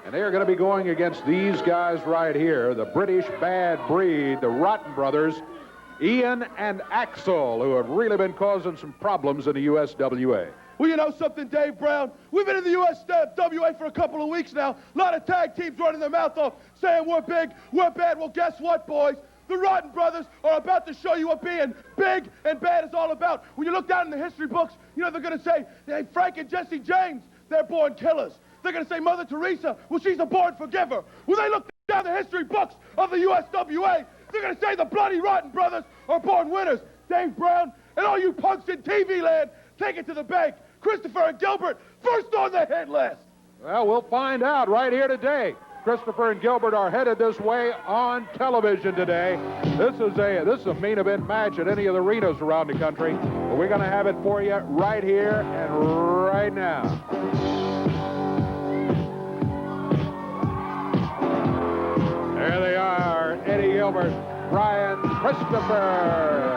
And they are going to be going against these guys right here, the British Bad Breed, the Rotten Brothers, Ian and Axel, who have really been causing some problems in the USWA. Well, you know something, Dave Brown? We've been in the USWA for a couple of weeks now. A lot of tag teams running their mouth off, saying we're big, we're bad. Well, guess what, boys? The Rotten Brothers are about to show you what being big and bad is all about. When you look down in the history books, you know they're going to say, hey, Frank and Jesse James, they're born killers. They're going to say Mother Teresa, well, she's a born forgiver. When they look down the history books of the USWA, they're going to say the bloody Rotten Brothers are born winners. Dave Brown and all you punks in TV land, take it to the bank. Christopher and Gilbert, first on the hit list. Well, we'll find out right here today. Christopher and Gilbert are headed this way on television today. This is a main event match at any of the arenas around the country. But we're going to have it for you right here and right now. There they are, Eddie Gilbert, Brian Christopher.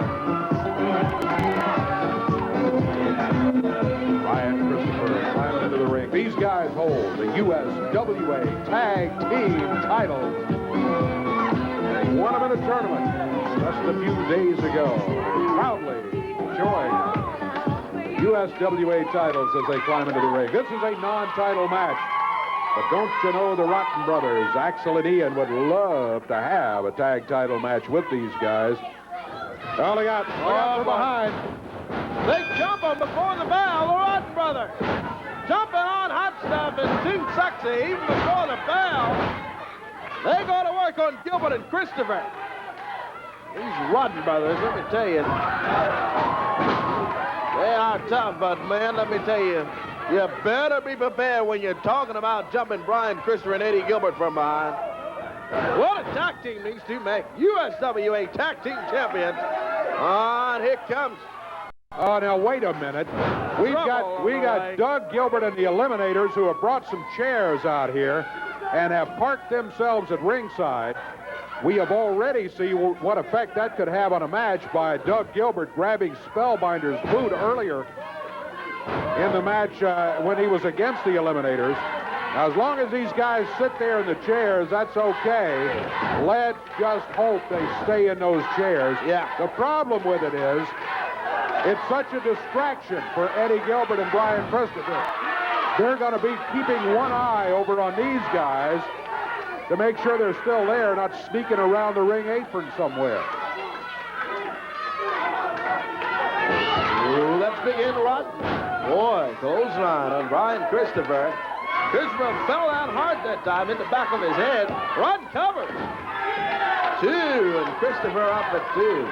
Brian Christopher climbing into the ring. These guys hold the USWA Tag Team titles. They won them in a tournament just a few days ago. Proudly enjoying the USWA titles as they climb into the ring. This is a non-title match. But don't you know the Rotten Brothers, Axel and Ian, would love to have a tag title match with these guys. Well, they got from behind. They jump them before the bell, the Rotten Brothers. Jumping on hot stuff is too sexy even before the bell. They go to work on Gilbert and Christopher. These Rotten Brothers, let me tell you, they are tough, but man, let me tell you, you better be prepared when you're talking about jumping Brian Christopher and Eddie Gilbert from behind. What a tag team these two make. USWA Tag Team Champions. And here comes. Oh, now wait a minute. We got Doug Gilbert and the Eliminators who have brought some chairs out here and have parked themselves at ringside. We have already seen what effect that could have on a match by Doug Gilbert grabbing Spellbinder's boot earlier in the match when he was against the Eliminators. Now, as long as these guys sit there in the chairs, that's okay. Let's just hope they stay in those chairs. Yeah. The problem with it is, it's such a distraction for Eddie Gilbert and Brian Christopher. They're going to be keeping one eye over on these guys to make sure they're still there, not sneaking around the ring apron somewhere. Ooh, let's begin, Rotten. Boy, clothesline on Brian Christopher. Christopher fell down hard that time in the back of his head. Rotten covers. 2, and Christopher up at 2.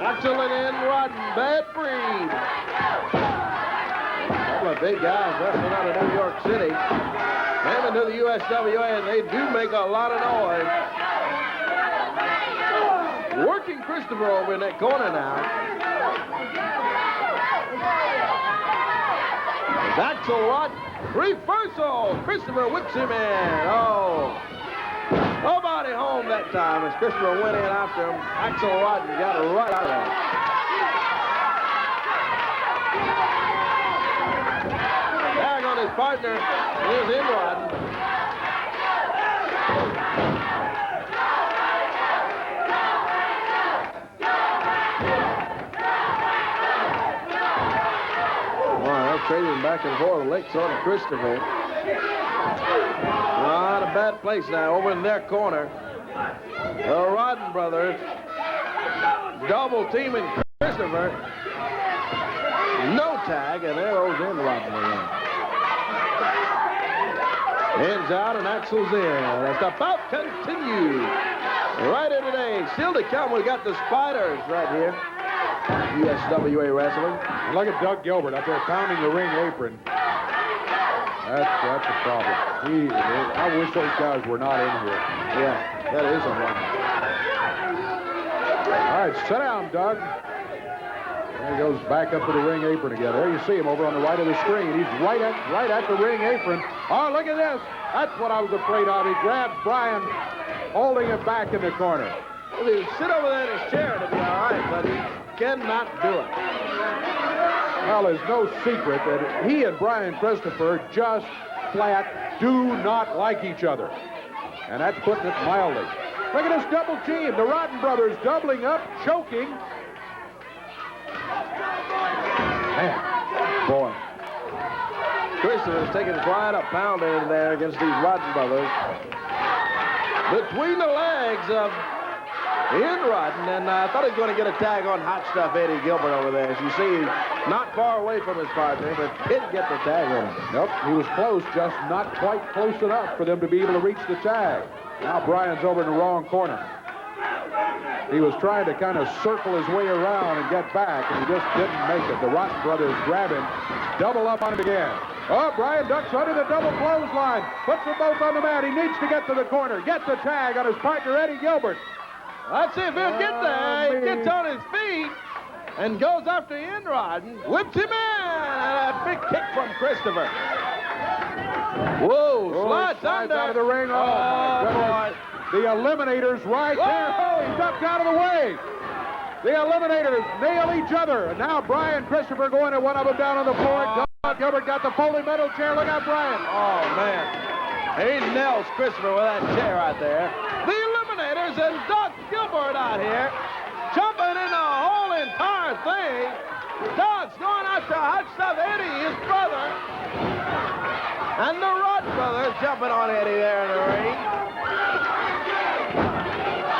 Excellent in, Rotten. Bad Breed. A couple of big guys wrestling out of New York City. Came into the USWA, and they do make a lot of noise. Working Christopher over in that corner now. It's Axel Rotten. Reversal. Christopher whips him in. Oh. Nobody home that time as Christopher went in after him. Axel Rotten got right out of that. Tag on his partner is in Rotten. Trading back and forth, Lake's on Christopher. Not a bad place now, over in their corner. The Rotten Brothers double teaming Christopher. No tag, and there goes in Rotten again. Hands out, and Axel's in. That's about continue. Right in today. Still to come, we got the Spiders right here. USWA Wrestling. And look at Doug Gilbert up there pounding the ring apron. That's a problem. I wish those guys were not in here. Yeah, that is a problem. All right, sit down, Doug. There he goes back up to the ring apron again. There you see him over on the right of the screen. He's right at the ring apron. Oh, look at this. That's what I was afraid of. He grabs Brian, holding him back in the corner. Well, he'd sit over there in his chair to be all right, but he cannot do it. Well, it's no secret that he and Brian Christopher just flat do not like each other. And that's putting it mildly. Look at this double team. The Rotten brothers doubling up, choking. Man, boy. Christopher's taking quite a pounding in there against these Rotten brothers. Between the legs of Ian Rotten, and I thought he was going to get a tag on Hot Stuff Eddie Gilbert over there. As you see, not far away from his partner, but didn't get the tag on him. Nope, he was close, just not quite close enough for them to be able to reach the tag. Now Brian's over in the wrong corner. He was trying to kind of circle his way around and get back, and he just didn't make it. The Rotten brothers grab him, double up on him again. Oh, Brian ducks under the double clothesline, puts them both on the mat. He needs to get to the corner, get the tag on his partner, Eddie Gilbert. Let's see if he'll get there. He gets on his feet and goes after Ian Rodden, whips him in, and a big kick from Christopher. Whoa, slides under. Out of the ring. Oh, boy. The Eliminators right there. Oh, he ducked out of the way. The Eliminators nail each other. And now Brian Christopher going to one of them down on the floor. Doug Gilbert got the folding metal chair. Look out, Brian. Oh, man. He nails Christopher with that chair right there. The Eliminators and Doug Gilbert out here jumping in the whole entire thing. Doug's going after Hot Stuff Eddie, his brother. And the Rudd brothers jumping on Eddie there in the ring.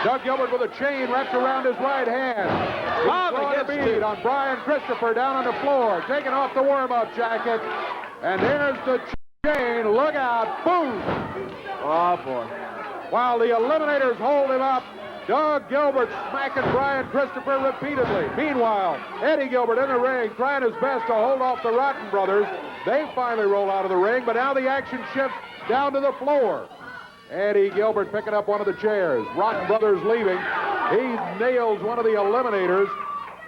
Doug Gilbert with a chain wrapped around his right hand. Throwing a bead on Brian Christopher down on the floor, taking off the warm-up jacket. And there's the chain. Look out. Boom. Oh, boy. While the Eliminators hold him up, Doug Gilbert smacking Brian Christopher repeatedly. Meanwhile, Eddie Gilbert in the ring trying his best to hold off the Rotten brothers. They finally roll out of the ring, but now the action shifts down to the floor. Eddie Gilbert picking up one of the chairs. Rotten brothers leaving. He nails one of the Eliminators.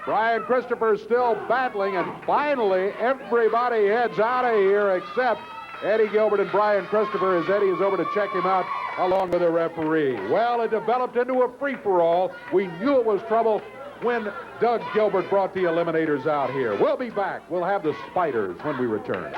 Brian Christopher still battling, and finally everybody heads out of here except Eddie Gilbert and Brian Christopher as Eddie is over to check him out along with the referee. Well, it developed into a free-for-all. We knew it was trouble when Doug Gilbert brought the Eliminators out here. We'll be back. We'll have the Spiders when we return.